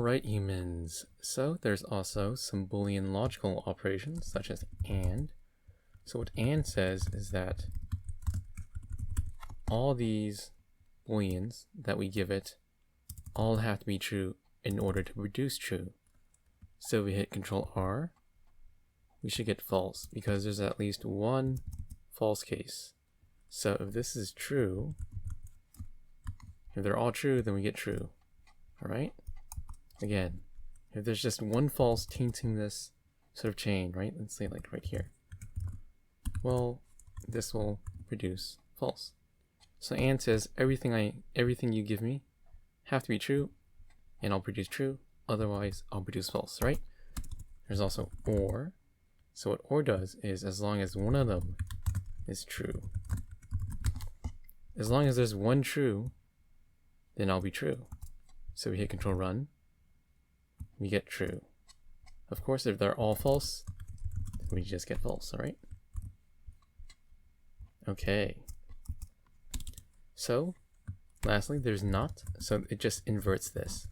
Alright, humans, so there's also some Boolean logical operations such as AND. So what AND says is that all these Booleans that we give it all have to be true in order to produce true. So we hit Control R, we should get false because there's at least one false case. So if this is true, if they're all true, then we get true. Alright? Again, if there's just one false tainting this sort of chain, right? Let's say like right here. Well, this will produce false. So AND says everything you give me have to be true, and I'll produce true. Otherwise, I'll produce false, right? There's also OR. So what OR does is as long as one of them is true, as long as there's one true, then I'll be true. So we hit Control Run. We get true. Of course, if they're all false, we just get false, alright? Okay. So, lastly, there's not, so it just inverts this.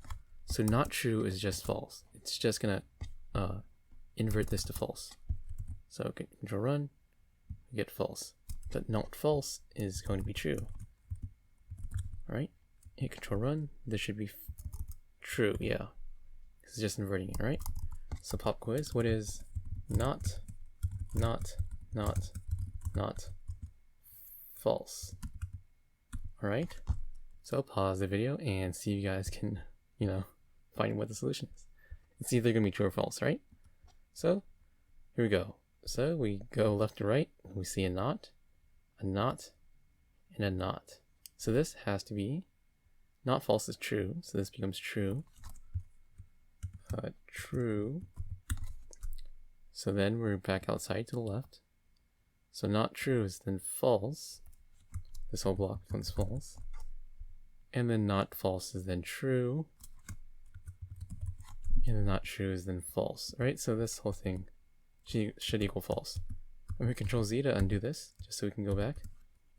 So not true is just false. It's just gonna invert this to false. So Control Run, we get false. But not false is going to be true. Alright, hit Control Run, this should be true, yeah. It's just inverting it, right? So pop quiz, what is not false? Alright, so pause the video and see if you guys can, find what the solution is. It's either going to be true or false, right? So here we go. So we go left to right, we see a not, and a not. So this has to be, not false is true, so this becomes true. True. So then we're back outside to the left. So not true is then false. This whole block becomes false. And then not false is then true. And then not true is then false, right? So this whole thing should equal false. I'm going to Control Z to undo this, just so we can go back.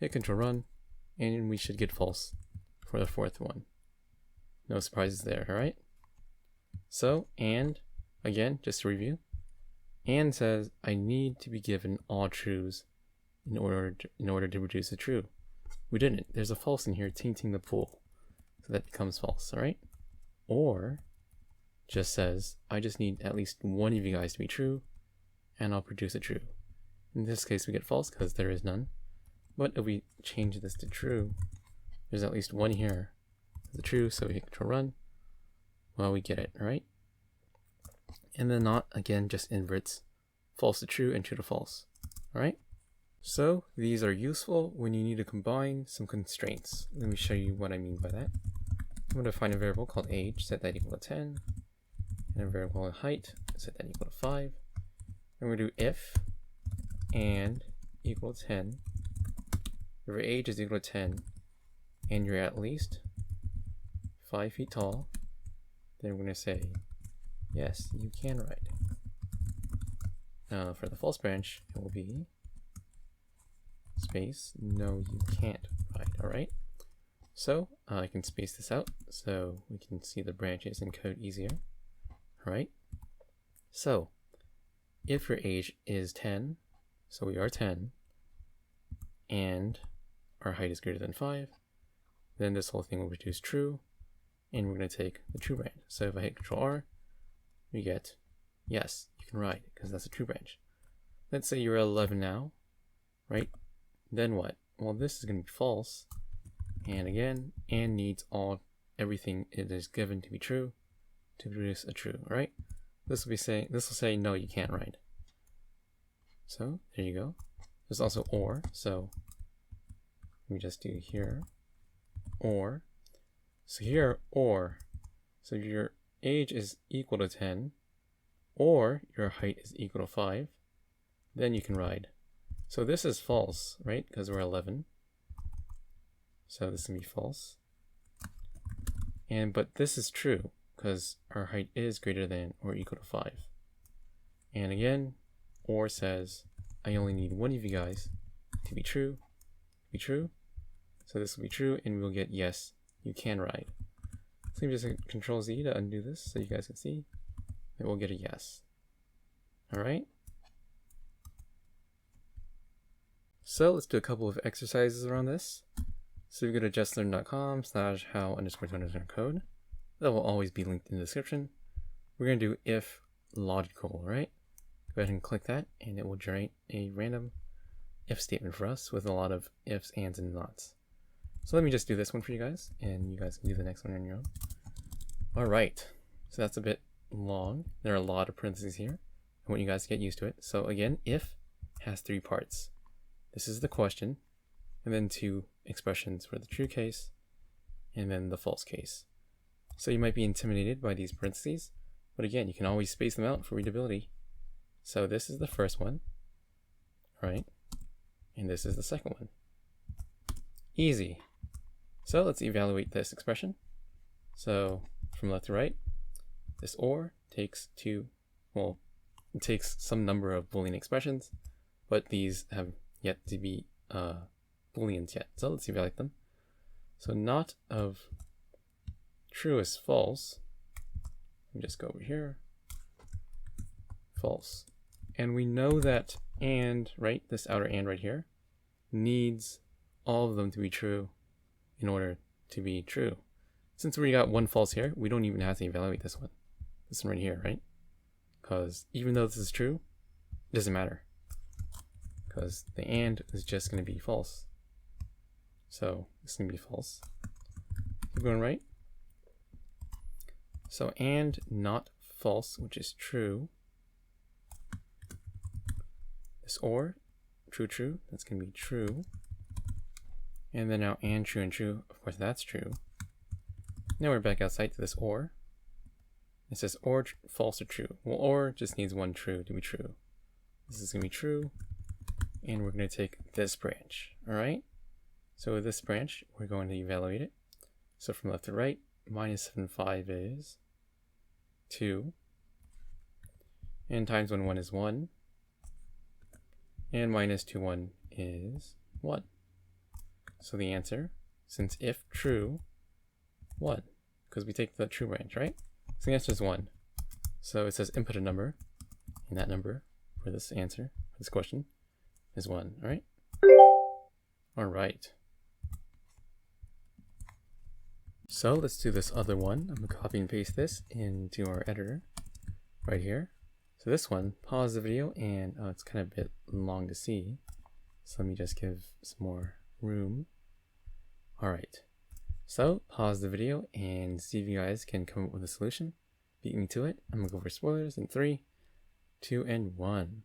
Hit Control Run, and we should get false for the fourth one. No surprises there, alright? So, and, again, just to review, and says I need to be given all trues in order to produce a true. We didn't. There's a false in here tainting the pool. So that becomes false, alright? Or just says I just need at least one of you guys to be true, and I'll produce a true. In this case we get false because there is none. But if we change this to true, there's at least one here. The true, so we hit Control Run. Well, we get it, right? And then not, again, just inverts false to true and true to false, alright? So these are useful when you need to combine some constraints. Let me show you what I mean by that. I'm going to find a variable called age, set that equal to 10, and a variable called height, set that equal to 5. And we're going to do if and equal to 10. If your age is equal to 10 and you're at least 5 feet tall, then we're going to say, yes, you can write. For the false branch, it will be space, no, you can't write, alright? So, I can space this out so we can see the branches in code easier, alright? So, if your age is 10, so we are 10, and our height is greater than 5, then this whole thing will produce true, and we're going to take the true branch. So if I hit Control R, we get, yes, you can write, because that's a true branch. Let's say you're 11 now, right? Then what? Well, this is going to be false, and again, and needs everything it is given to be true to produce a true, right? This will say, no, you can't write. So there you go. There's also OR, so we just do here, OR. So here, OR. So your age is equal to 10, or your height is equal to 5, then you can ride. So this is false, right? Because we're 11. So this will be false. But this is true, because our height is greater than or equal to 5. And again, OR says, I only need one of you guys to be true. So this will be true, and we'll get yes, you can ride. So let me just Control Z to undo this so you guys can see. And we'll get a yes. Alright. So let's do a couple of exercises around this. So we go to justlearn.com/how_to_code. That will always be linked in the description. We're going to do if logical, right? Go ahead and click that and it will generate a random if statement for us with a lot of ifs, ands, and nots. So let me just do this one for you guys, and you guys can do the next one on your own. Alright, so that's a bit long. There are a lot of parentheses here. I want you guys to get used to it. So again, if has 3 parts. This is the question, and then 2 expressions for the true case, and then the false case. So you might be intimidated by these parentheses, but again, you can always space them out for readability. So this is the first one, right? And this is the second one. Easy. So let's evaluate this expression. So from left to right, this OR takes it takes some number of Boolean expressions, but these have yet to be Booleans yet. So let's evaluate them. So not of true is false. Let me just go over here. False. And we know that and, right, this outer and right here, needs all of them to be true in order to be true. Since we got one false here, we don't even have to evaluate this one. This one right here, right? Because even though this is true, it doesn't matter. Because the and is just going to be false. So this is going to be false. Keep going right. So and not false, which is true. This or, true, true, that's going to be true. And then now and true, of course that's true. Now we're back outside to this or. It says or false or true. Well, or just needs one true to be true. This is going to be true. And we're going to take this branch, all right? So with this branch, we're going to evaluate it. So from left to right, -7, 5 is 2. And times 1, 1 is 1. And -2, 1 is 1. So the answer, since if true, 1. Because we take the true branch, right? So the answer is 1. So it says input a number. And that number for this answer, for this question, is 1, all right? All right. So let's do this other one. I'm going to copy and paste this into our editor right here. So this one, pause the video, and it's kind of a bit long to see. So let me just give some more room. All right. So pause the video and see if you guys can come up with a solution. Beat me to it. I'm going to go for spoilers in 3, 2, and 1.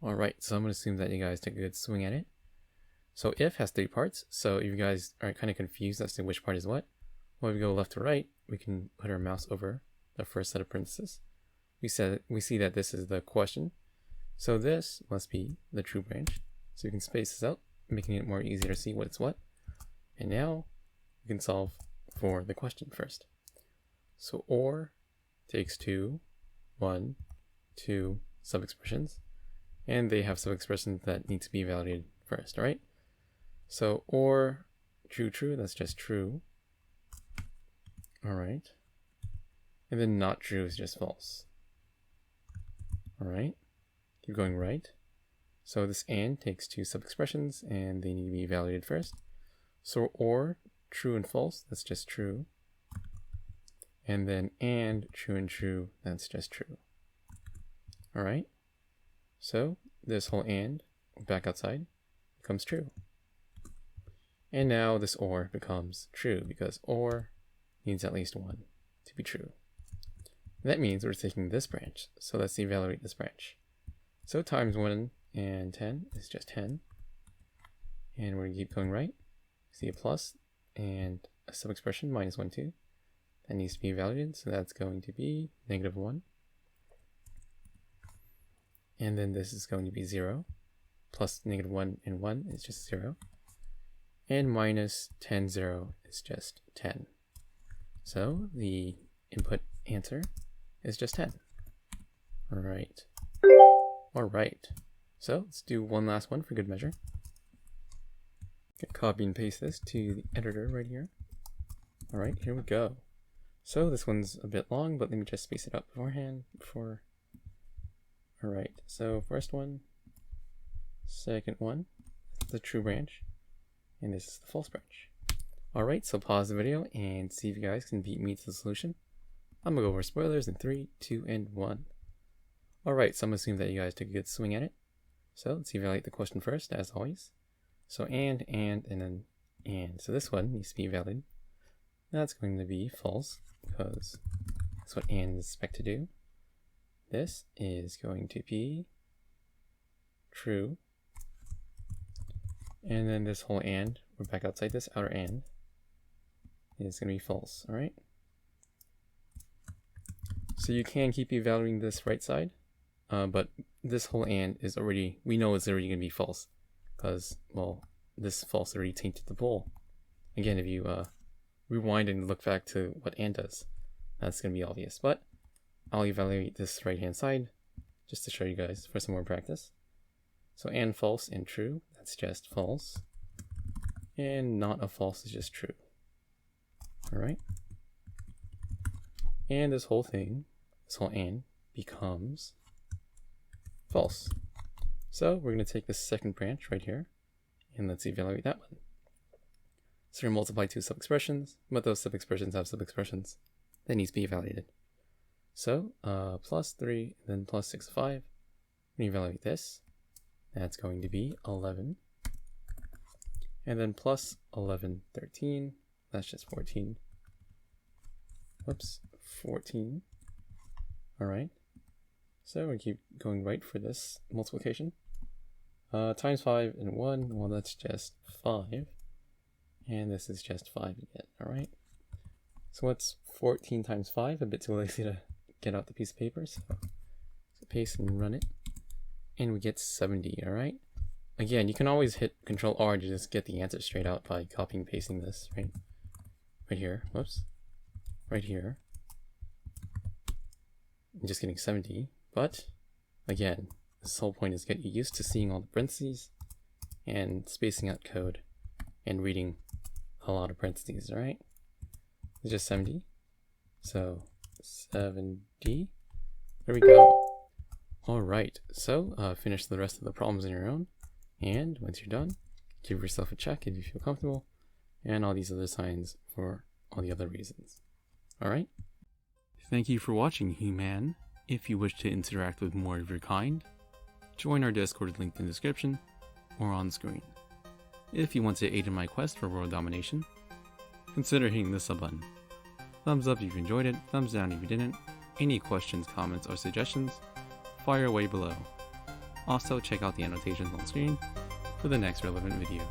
All right. So I'm going to assume that you guys took a good swing at it. So if has 3 parts. So if you guys are kind of confused as to which part is what, well, if we go left to right, we can put our mouse over the first set of parentheses. We see that this is the question. So this must be the true branch. So we can space this out, making it more easier to see what's what. And now we can solve for the question first. So or takes 2, 1, 2 sub-expressions, and they have sub-expressions that need to be evaluated first, all right? So or true, true, that's just true. All right. And then not true is just false. All right. Keep going right. So this and takes 2 sub-expressions and they need to be evaluated first. So or true and false, that's just true. And then and true, that's just true. All right. So this whole and back outside becomes true. And now this or becomes true because or needs at least 1 to be true. And that means we're taking this branch. So let's evaluate this branch. So times 1 and 10 is just 10. And we're going to keep going right. See a plus and a sub-expression -1, 2. That needs to be evaluated. So that's going to be -1. And then this is going to be 0. Plus -1 and 1 is just 0. And -10, 0 is just 10. So the input answer is just 10. All right. All right. So let's do one last one for good measure. Copy and paste this to the editor right here. All right, here we go. So this one's a bit long, but let me just space it out beforehand. Alright, so first one, second one, the true branch, and this is the false branch. Alright, so pause the video and see if you guys can beat me to the solution. I'm gonna go over spoilers in 3, 2, and 1. Alright, so I'm assuming that you guys took a good swing at it. So let's evaluate the question first, as always. So and then and. So this one needs to be valid. That's going to be false, because that's what and is expected to do. This is going to be true. And then this whole and, we're back outside this outer and, is going to be false, alright? So you can keep evaluating this right side, but this whole and is already, we know it's already going to be false, because, well, this false already tainted the bool. Again, if you rewind and look back to what and does, that's going to be obvious, but I'll evaluate this right hand side just to show you guys for some more practice. So and false and true, that's just false, and not a false is just true. Alright, and this whole thing, this whole and, becomes false. So we're going to take the second branch right here, and let's evaluate that one. So we're going to multiply two sub-expressions, but those sub-expressions have sub-expressions that needs to be evaluated. So plus 3, and then plus 6, 5. We evaluate this. That's going to be 11. And then plus 11, 13. That's just 14. Whoops, 14. Alright. So we keep going right for this multiplication. Times 5 and 1, well that's just 5. And this is just 5 again, alright? So what's 14 times 5? A bit too lazy to get out the piece of paper, so paste and run it. And we get 70, alright? Again, you can always hit Control R to just get the answer straight out by copying and pasting this, right? Right here, whoops. Right here. I'm just getting 70, but again, this whole point is get you used to seeing all the parentheses and spacing out code and reading a lot of parentheses, alright? It's just 70. So 70. There we go. Alright, so finish the rest of the problems on your own. And once you're done, give yourself a check if you feel comfortable. And all these other signs for all the other reasons. Alright? Thank you for watching, human. If you wish to interact with more of your kind, join our Discord linked in the description or on screen. If you want to aid in my quest for world domination, consider hitting the sub button. Thumbs up if you enjoyed it, thumbs down if you didn't. Any questions, comments, or suggestions, fire away below. Also, check out the annotations on screen for the next relevant video.